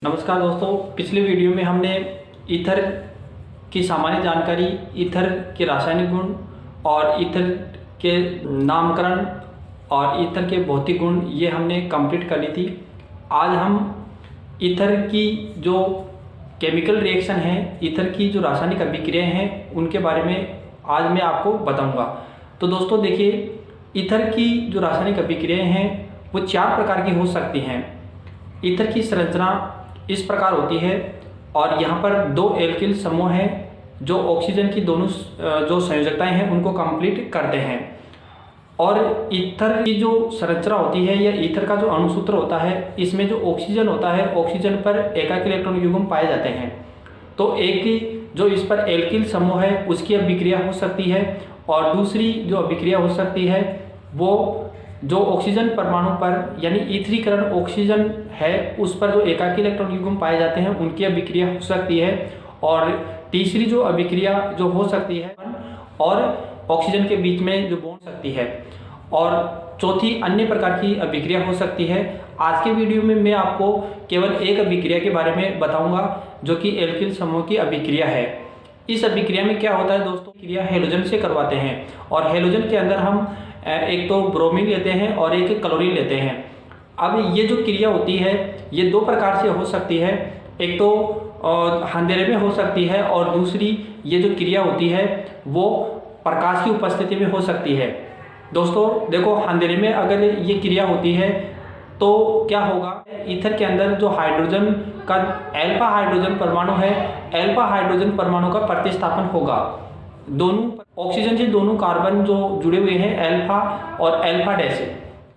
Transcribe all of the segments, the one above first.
नमस्कार दोस्तों, पिछले वीडियो में हमने ईथर की सामान्य जानकारी, ईथर के रासायनिक गुण और ईथर के नामकरण और ईथर के भौतिक गुण ये हमने कंप्लीट कर ली थी। आज हम ईथर की जो केमिकल रिएक्शन है, ईथर की जो रासायनिक अभिक्रियाएं हैं, उनके बारे में आज मैं आपको बताऊंगा। तो दोस्तों देखिए, ईथर की जो रासायनिक अभिक्रियाएं हैं वो 4 प्रकार की हो सकती हैं। ईथर की संरचना इस प्रकार होती है और यहाँ पर 2 एल्किल समूह हैं जो ऑक्सीजन की दोनों जो संयोजकताएं हैं उनको कंप्लीट करते हैं। और ईथर की जो संरचना होती है या ईथर का जो अणुसूत्र होता है, इसमें जो ऑक्सीजन होता है, ऑक्सीजन पर एकाकी इलेक्ट्रॉन युग्म पाए जाते हैं। तो एक जो इस पर एल्किल समूह है उसकी अभिक्रिया हो सकती है और दूसरी जो अभिक्रिया हो सकती है वो जो ऑक्सीजन परमाणु पर यानी ईथरीकरण ऑक्सीजन है उस पर जो एकाकी इलेक्ट्रॉन युग्म पाए जाते हैं उनकी अभिक्रिया हो सकती है। और तीसरी जो अभिक्रिया जो हो सकती है और ऑक्सीजन के बीच में जो बॉन्ड सकती है। और चौथी अन्य प्रकार की अभिक्रिया हो सकती है। आज के वीडियो में मैं आपको केवल एक अभिक्रिया के बारे में बताऊंगा जो कि एल्किल समूह की अभिक्रिया है। इस अभिक्रिया में क्या होता है दोस्तों, क्रिया हेलोजन से करवाते हैं और हेलोजन के अंदर हम एक तो ब्रोमीन लेते हैं और एक क्लोरीन लेते हैं। अब ये जो क्रिया होती है ये 2 प्रकार से हो सकती है। एक तो अंधेरे में हो सकती है और दूसरी ये जो क्रिया होती है वो प्रकाश की उपस्थिति में हो सकती है। दोस्तों देखो, अंधेरे में अगर ये क्रिया होती है तो क्या होगा, ईथर के अंदर जो हाइड्रोजन का अल्फा हाइड्रोजन परमाणु है, अल्फा हाइड्रोजन परमाणु का प्रतिस्थापन होगा। दोनों ऑक्सीजन से दोनों कार्बन जो जुड़े हुए हैं अल्फा और अल्फा डैश,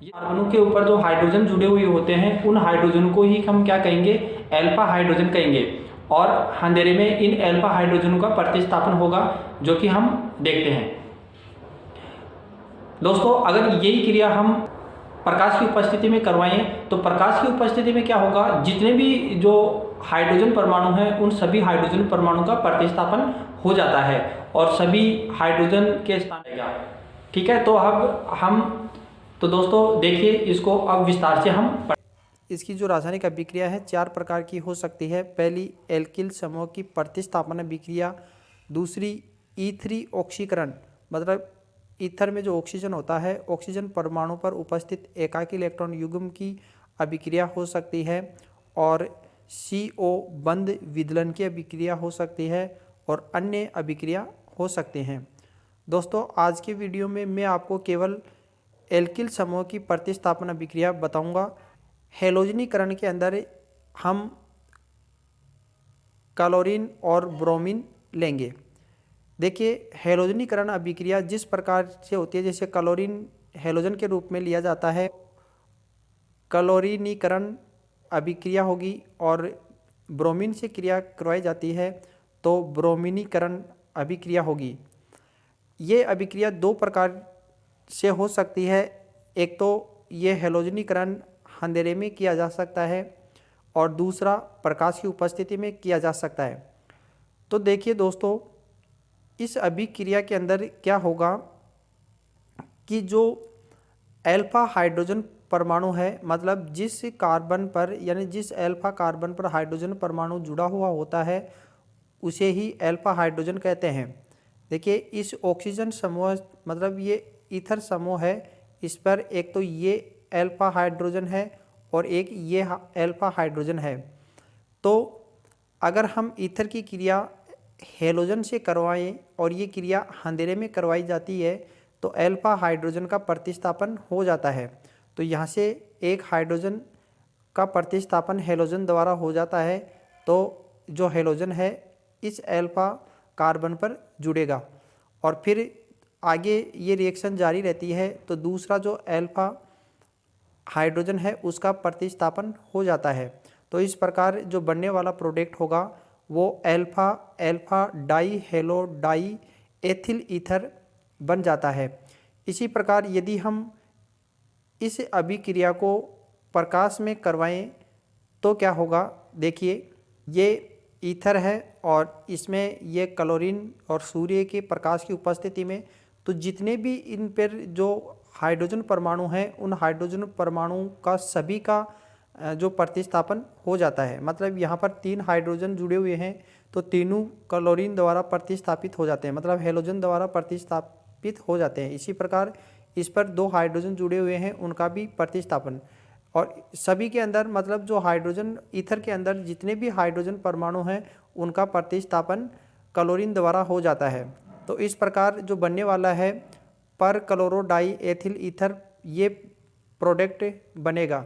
ये कार्बनों के ऊपर जो हाइड्रोजन जुड़े हुए होते हैं उन हाइड्रोजन को ही हम क्या कहेंगे, अल्फा हाइड्रोजन कहेंगे। और अंधेरे में इन अल्फा हाइड्रोजनों का प्रतिस्थापन होगा जो कि हम देखते हैं। दोस्तों अगर यही क्रिया हम प्रकाश की उपस्थिति में करवाएं तो प्रकाश की उपस्थिति में क्या होगा, जितने भी जो हाइड्रोजन परमाणु हैं उन सभी हाइड्रोजन परमाणु का प्रतिस्थापन हो जाता है और सभी हाइड्रोजन के स्थान रहेगा। ठीक है, तो अब तो दोस्तों देखिए इसको अब विस्तार से हम इसकी जो रासायनिक अभिक्रिया है 4 प्रकार की हो सकती है। पहली एल्किल समूह की प्रतिस्थापन अभिक्रिया, दूसरी ईथरी ऑक्सीकरण, मतलब ईथर में जो ऑक्सीजन होता है ऑक्सीजन परमाणु पर उपस्थित एकाकी इलेक्ट्रॉन युग्म की अभिक्रिया हो सकती है। और CO बंध विदलन की अभिक्रिया हो सकती है और अन्य अभिक्रिया हो सकते हैं। दोस्तों आज के वीडियो में मैं आपको केवल एल्किल समूह की प्रतिस्थापन अभिक्रिया बताऊंगा। हेलोजनीकरण के अंदर हम क्लोरीन और ब्रोमीन लेंगे। देखिए हेलोजनीकरण अभिक्रिया जिस प्रकार से होती है, जैसे क्लोरीन हेलोजन के रूप में लिया जाता है, क्लोरीनीकरण अभिक्रिया होगी और ब्रोमीन से क्रिया करवाई जाती है तो ब्रोमीनीकरण अभिक्रिया होगी। ये अभिक्रिया 2 प्रकार से हो सकती है। एक तो ये हेलोजनीकरण अंधेरे में किया जा सकता है और दूसरा प्रकाश की उपस्थिति में किया जा सकता है। तो देखिए दोस्तों, इस अभिक्रिया के अंदर क्या होगा कि जो अल्फा हाइड्रोजन परमाणु है, मतलब जिस कार्बन पर यानी जिस अल्फा कार्बन पर हाइड्रोजन परमाणु जुड़ा हुआ होता है उसे ही अल्फा हाइड्रोजन कहते हैं। देखिए इस ऑक्सीजन समूह, मतलब ये ईथर समूह है, इस पर एक तो ये अल्फा हाइड्रोजन है और एक ये अल्फा हाइड्रोजन है। तो अगर हम ईथर की क्रिया हेलोजन से करवाएं और ये क्रिया अंधेरे में करवाई जाती है तो अल्फा हाइड्रोजन का प्रतिस्थापन हो जाता है। तो यहाँ से एक हाइड्रोजन का प्रतिस्थापन हेलोजन द्वारा हो जाता है तो जो हेलोजन है इस अल्फा कार्बन पर जुड़ेगा और फिर आगे ये रिएक्शन जारी रहती है तो दूसरा जो अल्फा हाइड्रोजन है उसका प्रतिस्थापन हो जाता है। तो इस प्रकार जो बनने वाला प्रोडक्ट होगा वो alpha alpha die hello die ethyl ether बन जाता है। इसी प्रकार यदि हम इस अभिक्रिया को प्रकाश में करवाएं तो क्या होगा, देखिए ये ईथर है और इसमें ये क्लोरीन और सूर्य के प्रकाश की उपस्थिति में तो जितने भी इन पर जो हाइड्रोजन परमाणु हैं उन हाइड्रोजन परमाणु का सभी का जो प्रतिस्थापन हो जाता है। मतलब यहाँ पर 3 हाइड्रोजन जुड़े हुए हैं तो तीनों क्लोरीन द्वारा प्रतिस्थापित हो जाते हैं, मतलब हेलोजन द्वारा प्रतिस्थापित हो जाते हैं। इसी प्रकार इस पर 2 हाइड्रोजन जुड़े हुए हैं, उनका भी प्रतिस्थापन। और सभी के अंदर मतलब जो हाइड्रोजन ईथर के अंदर जितने भी हाइड्रोजन परमाणु हैं उनका प्रतिस्थापन क्लोरीन द्वारा हो जाता है। तो इस प्रकार जो बनने वाला है पर क्लोरो डाई एथिल ईथर ये प्रोडक्ट बनेगा।